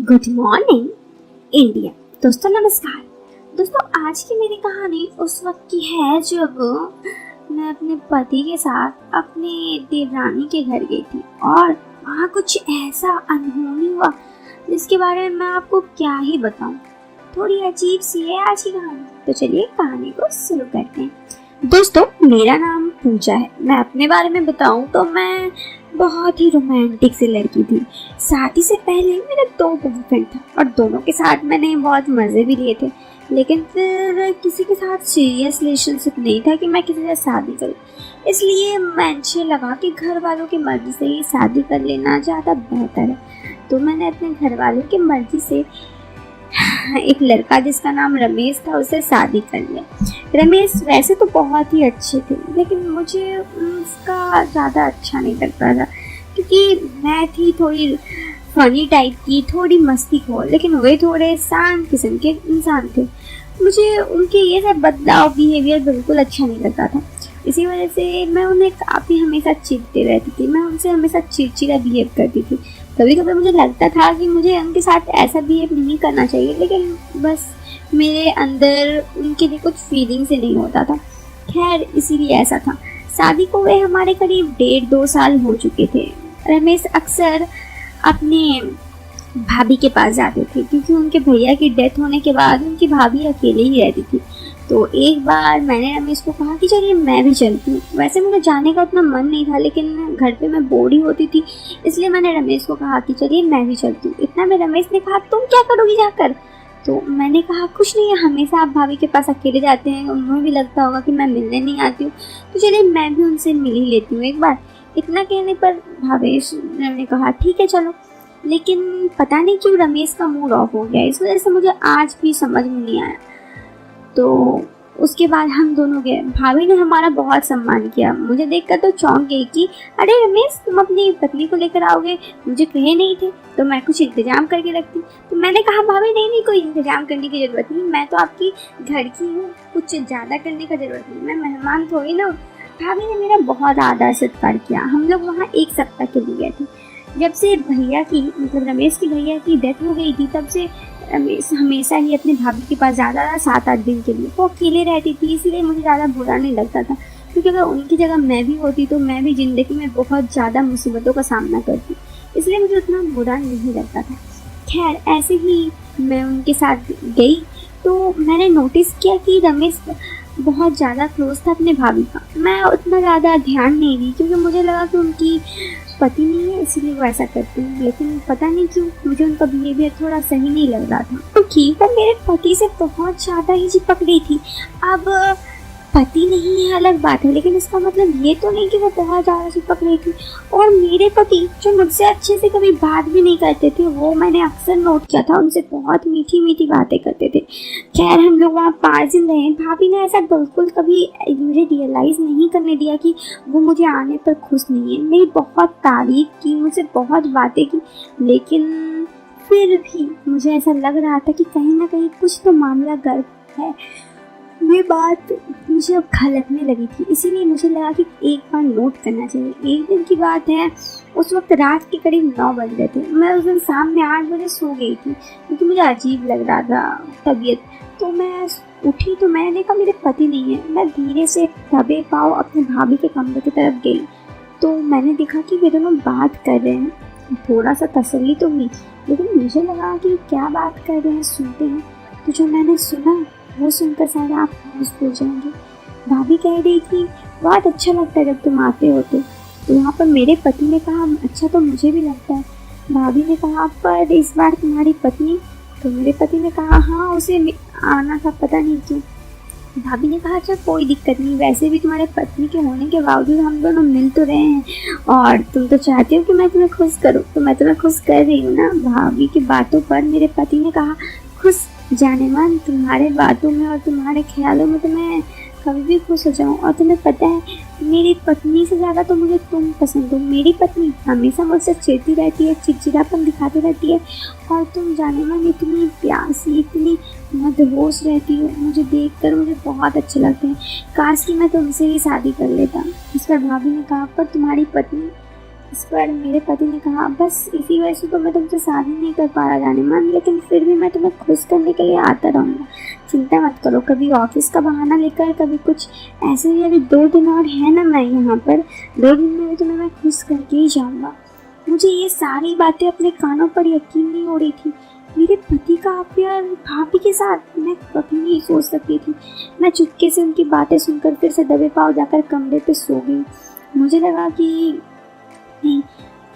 Good morning India. दोस्तों नमस्कार। दोस्तों आज की मेरी कहानी उस वक्त की है जब मैं अपने पति के साथ अपने देवरानी के घर गई थी और वहाँ कुछ ऐसा अनहोनी हुआ जिसके बारे में मैं आपको क्या ही बताऊं। थोड़ी अजीब सी है आज की कहानी, तो चलिए कहानी को शुरू करते हैं। दोस्तों मेरा नाम पूजा है। मैं अपने बारे में बताऊं तो मैं बहुत ही रोमांटिक सी लड़की थी। शादी से पहले मेरा 2 बॉयफ्रेंड था और दोनों के साथ मैंने बहुत मज़े भी लिए थे, लेकिन फिर किसी के साथ सीरियस रिलेशनशिप नहीं था कि मैं किसी से शादी करूं। इसलिए मुझे लगा कि घर वालों की मर्जी से ही शादी कर लेना ज़्यादा बेहतर है। तो मैंने अपने घर वालों की मर्जी से एक लड़का जिसका नाम रमेश था उससे शादी कर लिया। रमेश वैसे तो बहुत ही अच्छे थे, लेकिन मुझे उसका ज़्यादा अच्छा नहीं लगता था क्योंकि मैं थी थोड़ी फनी टाइप की, थोड़ी मस्ती खो, लेकिन वे थोड़े शांत किस्म के इंसान थे। मुझे उनके ये सब बदलाव बिहेवियर बिल्कुल अच्छा नहीं लगता था। इसी वजह से मैं उन्हें काफ़ी हमेशा चिढ़ती रहती थी। मैं उनसे हमेशा चिड़चिड़ा बिहेव करती थी। कभी कभी मुझे लगता था कि मुझे उनके साथ ऐसा बिहेव नहीं करना चाहिए, लेकिन बस मेरे अंदर उनके लिए कुछ फीलिंग से नहीं होता था। खैर इसीलिए ऐसा था। शादी को वे हमारे करीब 1.5-2 साल हो चुके थे। रमेश अक्सर अपने भाभी के पास जाते थे क्योंकि उनके भैया की डेथ होने के बाद उनकी भाभी अकेले ही रहती थी। तो एक बार मैंने रमेश को कहा कि चलिए मैं भी चलती हूँ। वैसे मुझे जाने का उतना मन नहीं था, लेकिन घर पे मैं बोर ही होती थी, इसलिए मैंने रमेश को कहा कि चलिए मैं भी चलती हूँ। इतना में रमेश ने कहा तुम क्या करोगी जाकर? तो मैंने कहा कुछ नहीं है, हमेशा आप भाभी के पास अकेले जाते हैं, उन्हें भी लगता होगा कि मैं मिलने नहीं आती हूँ, तो चलिए मैं भी उनसे मिल ही लेती हूँ एक बार। इतना कहने पर भावेश ने कहा ठीक है चलो। लेकिन पता नहीं क्यों रमेश का मूड ऑफ हो गया। इस वजह से मुझे आज भी समझ में नहीं आया। तो उसके बाद हम दोनों गए। भाभी ने हमारा बहुत सम्मान किया। मुझे देखकर तो चौंक गई कि अरे रमेश तुम अपनी पत्नी को लेकर आओगे, मुझे कहे नहीं थे तो मैं कुछ इंतजाम करके रखती। तो मैंने कहा भाभी नहीं नहीं, कोई इंतजाम करने की ज़रूरत नहीं, मैं तो आपकी घर की हूँ, कुछ ज़्यादा करने का ज़रूरत नहीं, मैं मेहमान थोड़ी ना हूँ। भाभी ने मेरा बहुत आदर सत्कार किया। हम लोग वहाँ 1 सप्ताह के लिए गए थे। जब से भैया की मतलब रमेश की भैया की डेथ हो गई थी, तब से रमेश हमेशा ही अपने भाभी के पास ज़्यादा 7-8 दिन के लिए। वो अकेले रहती थी, इसलिए मुझे ज़्यादा बुरा नहीं लगता था, क्योंकि अगर उनकी जगह मैं भी होती तो मैं भी ज़िंदगी में बहुत ज़्यादा मुसीबतों का सामना करती, इसलिए मुझे उतना बुरा नहीं लगता था। खैर ऐसे ही मैं उनके साथ गई तो मैंने नोटिस किया कि रमेश बहुत ज़्यादा क्लोज था अपने भाभी का। मैं उतना ज़्यादा ध्यान नहीं दी क्योंकि मुझे लगा कि उनकी पति नहीं है इसलिए वो ऐसा करते हैं, लेकिन पता नहीं क्यों मुझे उनका बिहेवियर थोड़ा सही नहीं लग रहा था। तो ठीक है, मेरे पति से बहुत ज़्यादा ही चिपक रही थी। अब पति नहीं है अलग बात है, लेकिन इसका मतलब ये तो नहीं कि वो बहुत ज़्यादा चिपक रही थी। और मेरे पति जो मुझसे अच्छे से कभी बात भी नहीं करते थे, वो मैंने अक्सर नोट किया था, उनसे बहुत मीठी मीठी बातें करते थे। खैर हम लोग वहाँ 5 दिन रहे। भाभी ने ऐसा बिल्कुल कभी मुझे रियलाइज़ नहीं करने दिया कि वो मुझे आने पर खुश नहीं है। मेरी बहुत तारीफ की, मुझसे बहुत बातें की, लेकिन फिर भी मुझे ऐसा लग रहा था कि कहीं ना कहीं कुछ तो मामला गड़बड़ है। ये बात मुझे अब खलकने लगी थी, इसीलिए मुझे लगा कि एक बार नोट करना चाहिए। एक दिन की बात है, उस वक्त रात के करीब 9 बज रहे थे। मैं उस दिन शाम में 8 बजे सो गई थी क्योंकि मुझे अजीब लग रहा था तबीयत। तो मैं उठी तो मैंने देखा मेरे पति नहीं है। मैं धीरे से दबे पाँव अपने भाभी के कमरे की तरफ गई तो मैंने देखा कि वे दोनों बात कर रहे हैं। थोड़ा सा तसल्ली तो हुई, लेकिन मुझे लगा कि क्या बात कर रहे हैं, सुनते हैं। तो जो मैंने सुना वो सुनकर शायद आप होश भूल जाएंगे। भाभी कह रही थी बहुत अच्छा लगता है जब तुम आते हो। तो यहाँ पर मेरे पति ने कहा अच्छा तो मुझे भी लगता है। भाभी ने कहा पर इस बार तुम्हारी पत्नी? तो मेरे पति ने कहा हाँ उसे आना था, पता नहीं क्यों। भाभी ने कहा अच्छा कोई दिक्कत नहीं, वैसे भी तुम्हारे पत्नी के होने के बावजूद हम दोनों मिल तो रहे हैं और तुम तो चाहते हो कि मैं तुम्हें खुश करूँ, तो मैं तुम्हें खुश कर रही हूँ ना। भाभी की बातों पर मेरे पति ने कहा खुश जाने मन, तुम्हारे बातों में और तुम्हारे ख्यालों में तो मैं कभी भी खुश हो जाऊँ। और तुम्हें पता है मेरी पत्नी से ज़्यादा तो मुझे तुम पसंद हो। मेरी पत्नी हमेशा मुझसे चिढ़ती रहती है, चिड़चिड़ापन दिखाती रहती है, और तुम जाने मन इतनी प्यासी, इतनी मदहोश रहती हो। मुझे देखकर मुझे बहुत अच्छे लगते हैं। काश कि मैं तुमसे ही शादी कर लेता। इस पर भाभी ने कहा पर तुम्हारी पत्नी? इस पर मेरे पति ने कहा, बस इसी वजह से तो मैं तुमसे शादी नहीं कर पा रहा जाने मन, लेकिन फिर भी मैं तुम्हें खुश करने के लिए आता रहूँगा, चिंता मत करो। कभी ऑफिस का बहाना लेकर, कभी कुछ ऐसे ही। अभी 2 दिन और है ना मैं यहाँ पर, 2 दिन में भी तुम्हें मैं खुश करके ही जाऊँगा। मुझे ये सारी बातें अपने कानों पर यकीन नहीं हो रही थी। मेरे पति का अफेयर भाभी के साथ, मैं कभी नहीं सोच सकती थी। मैं चुपके से उनकी बातें सुनकर फिर से दबे पाँव जाकर कमरे पे सो गई। मुझे लगा कि नहीं,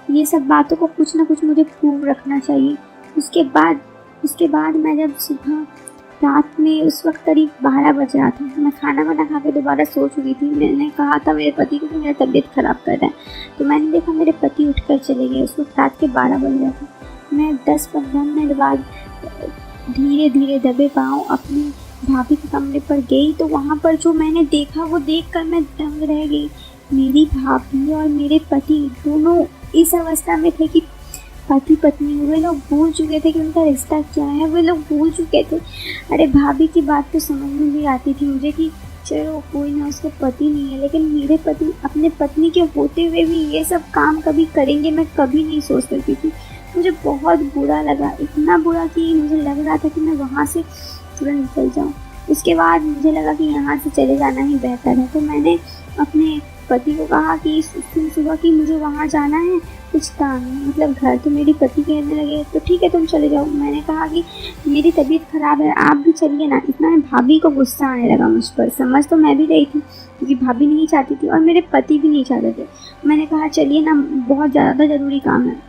ये सब बातों को कुछ ना कुछ मुझे प्रूव रखना चाहिए। उसके बाद मैं जब सुबह रात में, उस वक्त करीब 12 बज रहा था, मैं खाना वाना खा के दोबारा सो चुकी थी। मैंने कहा था मेरे पति को कि मेरा तबीयत ख़राब कर रहा है, तो मैंने देखा मेरे पति उठकर चले गए। उस वक्त रात के 12 बज रहे थे। मैं 10-15 मिनट बाद धीरे धीरे दबे पाँव अपनी भाभी के कमरे पर गई, तो वहाँ पर जो मैंने देखा वो देखकर मैं दंग रह गई। मेरी भाभी और मेरे पति दोनों इस अवस्था में थे कि पति पत्नी, वे लोग भूल चुके थे कि उनका रिश्ता क्या है, वे लोग भूल चुके थे। अरे भाभी की बात तो समझ में भी आती थी मुझे कि चलो कोई ना, उसको पति नहीं है, लेकिन मेरे पति अपने पत्नी के होते हुए भी ये सब काम कभी करेंगे, मैं कभी नहीं सोच सकती थी। मुझे बहुत बुरा लगा, इतना बुरा कि मुझे लग रहा था कि मैं वहाँ से तुरंत निकल जाऊँ। उसके बाद मुझे लगा कि यहाँ से चले जाना ही बेहतर है, तो मैंने अपने पति को कहा कि इस दिन सुबह की मुझे वहाँ जाना है, कुछ काम है, मतलब घर। तो मेरे पति कहने लगे तो ठीक है तुम चले जाओ। मैंने कहा कि मेरी तबीयत ख़राब है, आप भी चलिए ना। इतना में भाभी को गुस्सा आने लगा मुझ पर। समझ तो मैं भी रही थी क्योंकि भाभी नहीं चाहती थी और मेरे पति भी नहीं चाहते थे। मैंने कहा चलिए ना, बहुत ज़्यादा ज़रूरी काम है।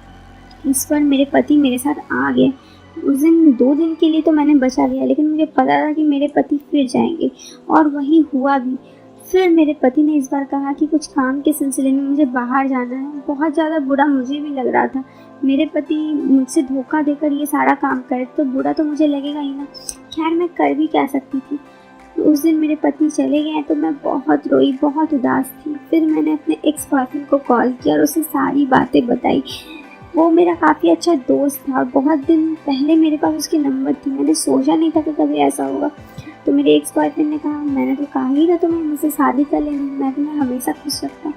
इस पर मेरे पति मेरे साथ आ गए। उस दिन 2 दिन के लिए तो मैंने बचा लिया, लेकिन मुझे पता था कि मेरे पति फिर जाएंगे, और वही हुआ भी। फिर मेरे पति ने इस बार कहा कि कुछ काम के सिलसिले में मुझे बाहर जाना है। बहुत ज़्यादा बुरा मुझे भी लग रहा था। मेरे पति मुझसे धोखा देकर ये सारा काम करे तो बुरा तो मुझे लगेगा ही ना। खैर मैं कर भी क्या सकती थी। उस दिन मेरे पति चले गए तो मैं बहुत रोई, बहुत उदास थी। फिर मैंने अपने एक्स बॉयफ्रेंड को कॉल किया और उसे सारी बातें बताई। वो मेरा काफ़ी अच्छा दोस्त था और बहुत दिन पहले मेरे पास उसकी नंबर थी। मैंने सोचा नहीं था कि कभी ऐसा होगा। तो मेरे एक्स बॉयफ्रेंड ने कहा, मैंने तो कहा ही था तुम्हें मुझसे शादी कर लेनी, मैं तुम्हें हमेशा खुश रखता।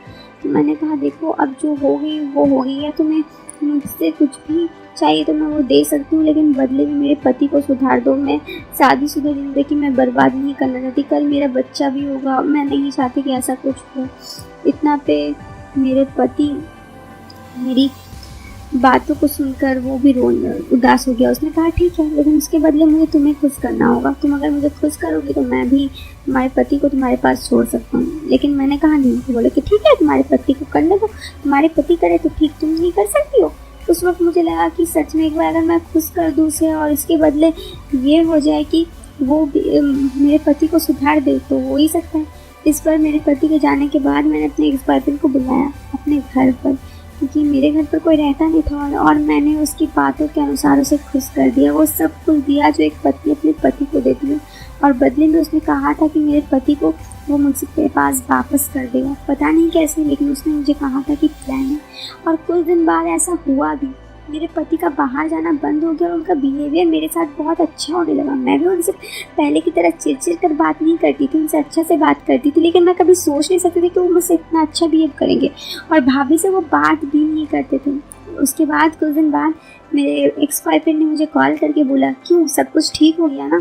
तो मैंने कहा देखो अब जो हो गई वो हो गई है, तुम्हें मुझसे कुछ भी चाहिए तो मैं वो दे सकती हूँ, लेकिन बदले में मेरे पति को सुधार दो। मैं शादीशुदा ज़िंदगी में बर्बाद नहीं करना चाहती। कल मेरा बच्चा भी होगा, मैं नहीं चाहती कि ऐसा कुछ हो। इतना पे मेरे पति मेरी बातों को सुनकर वो भी उदास हो गया। उसने कहा ठीक है, लेकिन उसके बदले मुझे तुम्हें खुश करना होगा। तुम अगर मुझे खुश करोगी तो मैं भी तुम्हारे पति को तुम्हारे पास छोड़ सकता हूँ। लेकिन मैंने कहा नहीं। तो बोले कि ठीक है, तुम्हारे पति को करने दो, तुम्हारे पति करे तो ठीक, तुम नहीं कर सकती हो। उस वक्त मुझे लगा कि सच में एक बार अगर मैं खुश कर दूँ उसे और इसके बदले ये हो जाए कि वो मेरे पति को सुधार दे तो हो ही सकता है। इस पर मेरे पति के जाने के बाद मैंने अपने एक्स बॉयफ्रेंड को बुलाया अपने घर पर, क्योंकि मेरे घर पर कोई रहता नहीं था, और मैंने उसकी बातों के अनुसार उसे खुश कर दिया। वो सब कुछ दिया जो एक पत्नी अपने पति को देती है, और बदले में उसने कहा था कि मेरे पति को वो मुझसे पास वापस कर देगा। पता नहीं कैसे, लेकिन उसने मुझे कहा था कि प्लान है। और कुछ दिन बाद ऐसा हुआ भी। मेरे पति का बाहर जाना बंद हो गया और उनका बिहेवियर मेरे साथ बहुत अच्छा होने लगा। मैं भी उनसे पहले की तरह चिड़चिड़ कर बात नहीं करती थी, उनसे अच्छा से बात करती थी, लेकिन मैं कभी सोच नहीं सकती थी कि वो मुझसे इतना अच्छा बिहेव करेंगे। और भाभी से वो बात भी नहीं करते थे। उसके बाद कुछ दिन बाद मेरे एक्स बॉयफ्रेंड ने मुझे कॉल करके बोला, क्यों सब कुछ ठीक हो गया ना?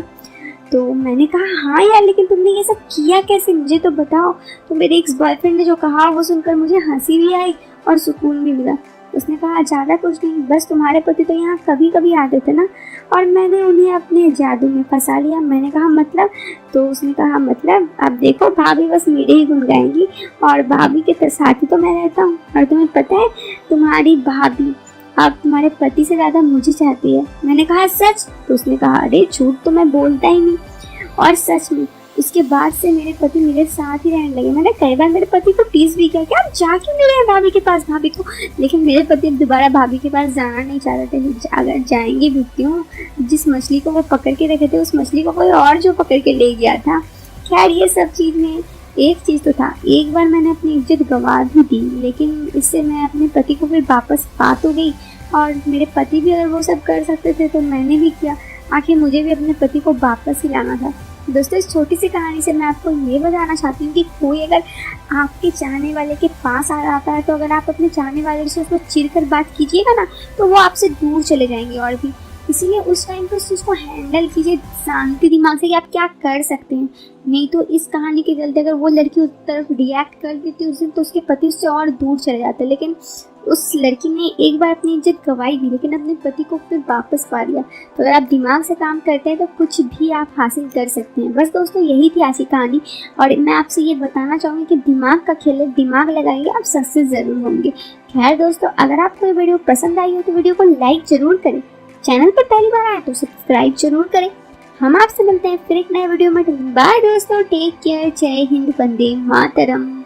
तो मैंने कहा हाँ यार, लेकिन तुमने ये सब किया कैसे, मुझे तो बताओ। तो मेरे एक्स बॉयफ्रेंड ने जो कहा वो सुनकर मुझे हंसी भी आई और सुकून भी मिला। उसने कहा ज़्यादा कुछ नहीं, बस तुम्हारे पति तो यहाँ कभी कभी आते थे ना, और मैंने उन्हें अपने जादू में फंसा लिया। मैंने कहा मतलब? तो उसने कहा मतलब अब देखो भाभी बस मेरे ही गुण गाएंगी, और भाभी के साथ ही तो मैं रहता हूँ। और तुम्हें पता है तुम्हारी भाभी अब तुम्हारे पति से ज़्यादा मुझे चाहती है। मैंने कहा सच? तो उसने कहा अरे झूठ तो मैं बोलता ही नहीं। और सच में उसके बाद से मेरे पति मेरे साथ ही रहने लगे। मैंने कई बार मेरे पति को टीज भी किया कि आप जा क्यों नहीं रहे भाभी के पास भाभी को, लेकिन मेरे पति अब दोबारा भाभी के पास जाना नहीं चाहते थे। अगर जाएंगे भी क्यों, जिस मछली को वो पकड़ के रखे थे उस मछली को कोई और जो पकड़ के ले गया था। खैर ये सब चीज़ में एक चीज़ तो था, एक बार मैंने अपनी इज्जत गंवा भी दी, लेकिन इससे मैं अपने पति को फिर वापस पा तो गई। और मेरे पति भी अगर वो सब कर सकते थे तो मैंने भी किया। आखिर मुझे भी अपने पति को वापस ही लाना था। दोस्तों इस छोटी सी कहानी से मैं आपको ये बताना चाहती हूँ कि कोई अगर आपके चाहने वाले के पास आ जाता है तो अगर आप अपने चाहने वाले से उसको चिढ़कर बात कीजिएगा ना तो वो आपसे दूर चले जाएंगे। और भी इसीलिए उस टाइम पर उस चीज़ को हैंडल कीजिए शांति दिमाग से कि आप क्या कर सकते हैं। नहीं तो इस कहानी के चलते अगर वो लड़की उस तरफ रिएक्ट कर देती उस दिन तो उसके पति उससे और दूर चले जाते। लेकिन उस लड़की ने एक बार अपनी इज्जत गंवाई भी लेकिन अपने पति को फिर वापस पा लिया। तो अगर आप दिमाग से काम करते हैं तो कुछ भी आप हासिल कर सकते हैं। बस दोस्तों यही थी आज की कहानी और मैं आपसे ये बताना चाहूँगी कि दिमाग का खेल है, दिमाग लगाएंगे आप सक्सेस ज़रूर होंगे। खैर दोस्तों अगर आपको ये वीडियो पसंद आई हो तो वीडियो को लाइक ज़रूर करें, चैनल पर पहली बार आए तो सब्सक्राइब जरूर करें। हम आपसे मिलते हैं फिर एक नए वीडियो में। बाय दोस्तों, टेक केयर, जय हिंद, वंदे मातरम।